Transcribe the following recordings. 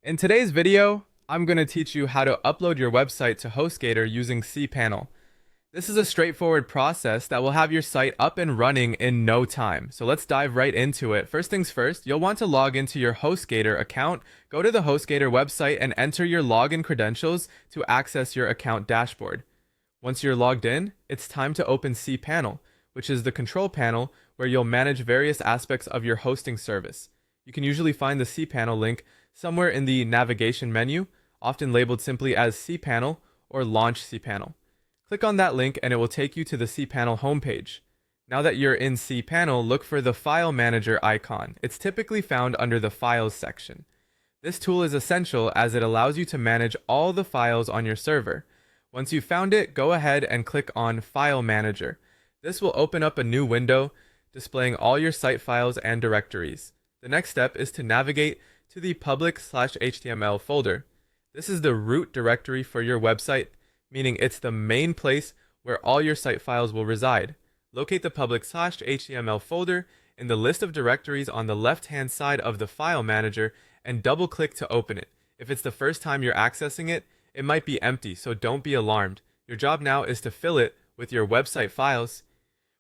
In today's video, I'm going to teach you how to upload your website to HostGator using cPanel. This is a straightforward process that will have your site up and running in no time. So let's dive right into it. First things first, you'll want to log into your HostGator account. Go to the HostGator website and enter your login credentials to access your account dashboard. Once you're logged in, it's time to open cPanel, which is the control panel where you'll manage various aspects of your hosting service. You can usually find the cPanel link somewhere in the navigation menu, often labeled simply as cPanel or Launch cPanel. Click on that link and it will take you to the cPanel homepage. Now that you're in cPanel, look for the File Manager icon. It's typically found under the Files section. This tool is essential as it allows you to manage all the files on your server. Once you've found it, go ahead and click on File Manager. This will open up a new window displaying all your site files and directories. The next step is to navigate to the public/HTML folder. This is the root directory for your website, meaning it's the main place where all your site files will reside. Locate the public/HTML folder in the list of directories on the left-hand side of the file manager and double-click to open it. If it's the first time you're accessing it, it might be empty, so don't be alarmed. Your job now is to fill it with your website files.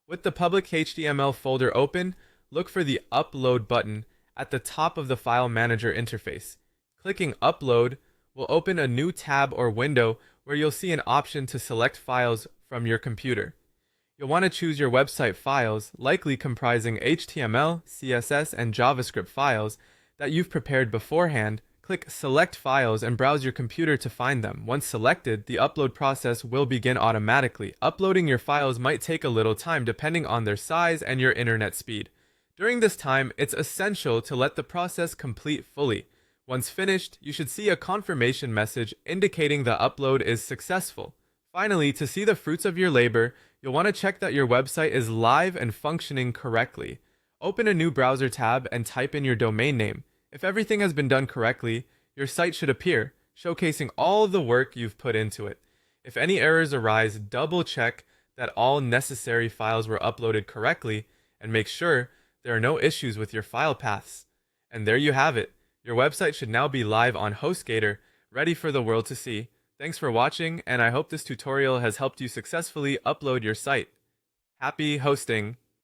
With the public HTML folder open, look for the Upload button at the top of the file manager interface. Clicking Upload will open a new tab or window where you'll see an option to select files from your computer. You'll want to choose your website files, likely comprising HTML, CSS, and JavaScript files that you've prepared beforehand. Click Select Files and browse your computer to find them. Once selected, the upload process will begin automatically. Uploading your files might take a little time depending on their size and your internet speed. During this time, it's essential to let the process complete fully. Once finished, you should see a confirmation message indicating the upload is successful. Finally, to see the fruits of your labor, you'll want to check that your website is live and functioning correctly. Open a new browser tab and type in your domain name. If everything has been done correctly, your site should appear, showcasing all the work you've put into it. If any errors arise, double check that all necessary files were uploaded correctly and make sure there are no issues with your file paths. And there you have it. Your website should now be live on HostGator, ready for the world to see. Thanks for watching, and I hope this tutorial has helped you successfully upload your site. Happy hosting!